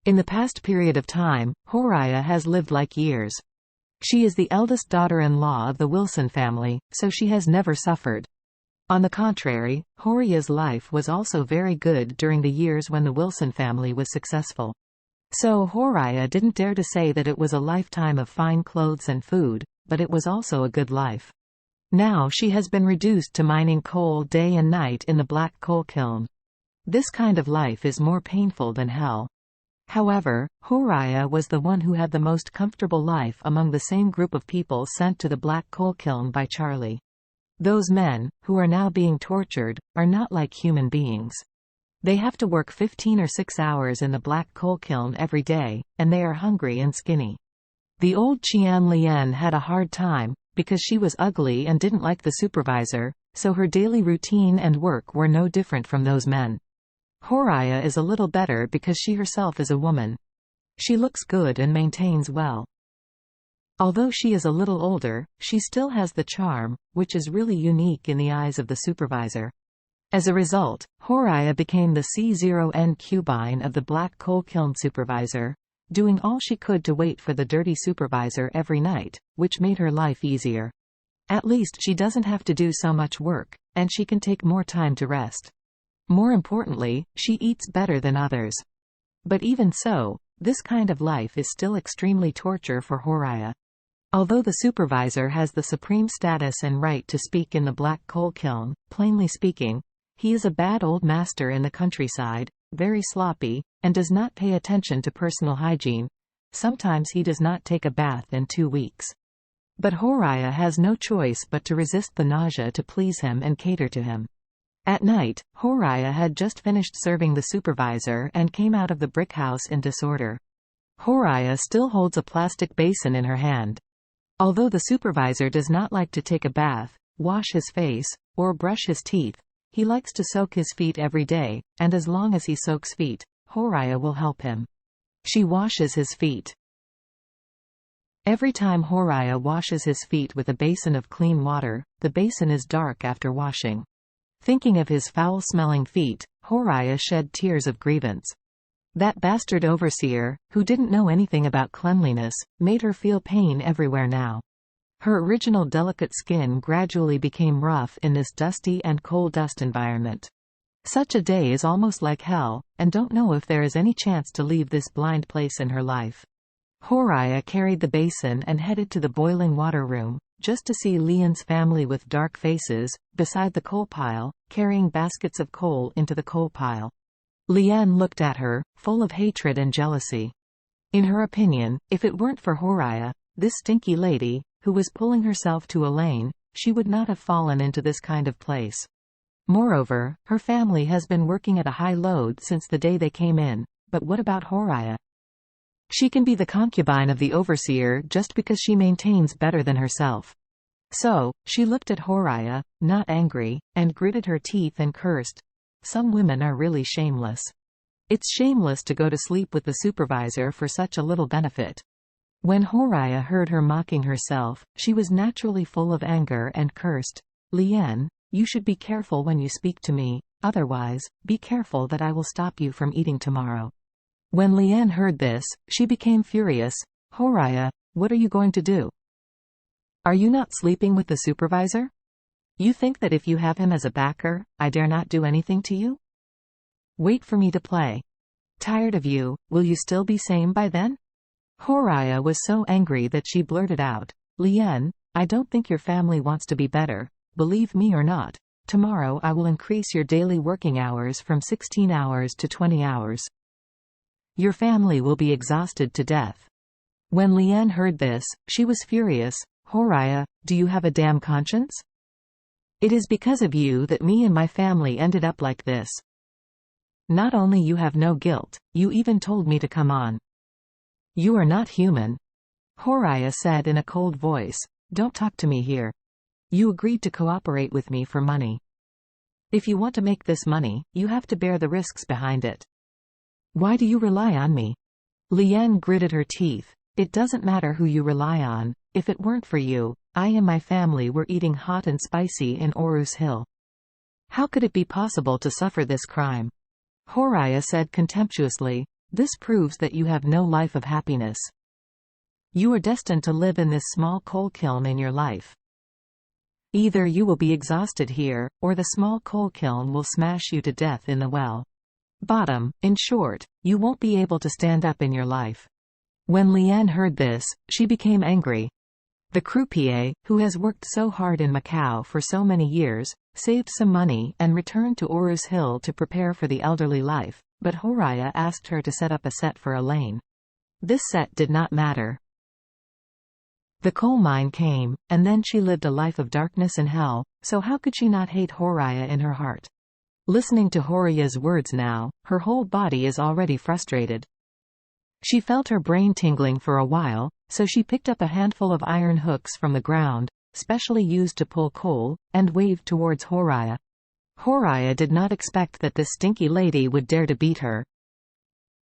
In the past period of time, Horiah has lived like years. She is the eldest daughter-in-law of the Wilson family, so she has never suffered. On the contrary, Horiah's life was also very good during the years when the Wilson family was successful. So Horiah didn't dare to say that it was a lifetime of fine clothes and food, but it was also a good life. Now she has been reduced to mining coal day and night in the black coal kiln. This kind of life is more painful than hell. However, Horiah was the one who had the most comfortable life among the same group of people sent to the black coal kiln by Charlie. Those men, who are now being tortured, are not like human beings. They have to work 15 or 6 hours in the black coal kiln every day, and they are hungry and skinny. The old Qian Lian had a hard time, because she was ugly and didn't like the supervisor, so her daily routine and work were no different from those men. Horiah is a little better because she herself is a woman. She looks good and maintains well. Although she is a little older, she still has the charm, which is really unique in the eyes of the supervisor. As a result, Horiah became the C0N cubine of the black coal kiln supervisor, doing all she could to wait for the dirty supervisor every night, which made her life easier. At least she doesn't have to do so much work, and she can take more time to rest. More importantly, she eats better than others. But even so, this kind of life is still extremely torture for Horiah. Although the supervisor has the supreme status and right to speak in the black coal kiln, plainly speaking, he is a bad old master in the countryside, very sloppy, and does not pay attention to personal hygiene. Sometimes he does not take a bath in 2 weeks. But Horiah has no choice but to resist the nausea to please him and cater to him. At night, Horiah had just finished serving the supervisor and came out of the brick house in disorder. Horiah still holds a plastic basin in her hand. Although the supervisor does not like to take a bath, wash his face, or brush his teeth, he likes to soak his feet every day, and as long as he soaks feet, Horiah will help him. She washes his feet. Every time Horiah washes his feet with a basin of clean water, the basin is dark after washing. Thinking of his foul-smelling feet, Horiah shed tears of grievance. That bastard overseer, who didn't know anything about cleanliness, made her feel pain everywhere now. Her original delicate skin gradually became rough in this dusty and coal dust environment. Such a day is almost like hell, and don't know if there is any chance to leave this blind place in her life. Horiah carried the basin and headed to the boiling water room, just to see Lian's family with dark faces, beside the coal pile, carrying baskets of coal into the coal pile. Lian looked at her, full of hatred and jealousy. In her opinion, if it weren't for Horiah, this stinky lady, who was pulling herself to Elaine, she would not have fallen into this kind of place. Moreover, her family has been working at a high load since the day they came in, but what about Horiah? She can be the concubine of the overseer just because she maintains better than herself. So, she looked at Horiah, not angry, and gritted her teeth and cursed. Some women are really shameless. It's shameless to go to sleep with the supervisor for such a little benefit. When Horiah heard her mocking herself, she was naturally full of anger and cursed. Lian, you should be careful when you speak to me, otherwise, be careful that I will stop you from eating tomorrow. When Lian heard this, she became furious. Horiah, what are you going to do? Are you not sleeping with the supervisor? You think that if you have him as a backer, I dare not do anything to you? Wait for me to play. Tired of you, will you still be sane by then? Horiah was so angry that she blurted out, Lian, I don't think your family wants to be better, believe me or not. Tomorrow I will increase your daily working hours from 16 hours to 20 hours. Your family will be exhausted to death. When Lian heard this, she was furious. Horiah, do you have a damn conscience? It is because of you that me and my family ended up like this. Not only you have no guilt, you even told me to come on. You are not human. Horiah said in a cold voice, don't talk to me here. You agreed to cooperate with me for money. If you want to make this money, you have to bear the risks behind it. Why do you rely on me? Lian gritted her teeth. It doesn't matter who you rely on. If it weren't for you, I and my family were eating hot and spicy in Orus Hill. How could it be possible to suffer this crime? Horiah said contemptuously, This proves that you have no life of happiness. You are destined to live in this small coal kiln in your life. Either you will be exhausted here, or the small coal kiln will smash you to death in the well. Bottom, in short, you won't be able to stand up in your life. When Liane heard this, she became angry. The croupier, who has worked so hard in Macau for so many years, saved some money and returned to Urus Hill to prepare for the elderly life, but Horaya asked her to set up a set for Elaine. This set did not matter. The coal mine came, and then she lived a life of darkness and hell, so how could she not hate Horaya in her heart? Listening to Horaya's words now, her whole body is already frustrated. She felt her brain tingling for a while, so she picked up a handful of iron hooks from the ground, specially used to pull coal, and waved towards Horaya. Horaya did not expect that this stinky lady would dare to beat her,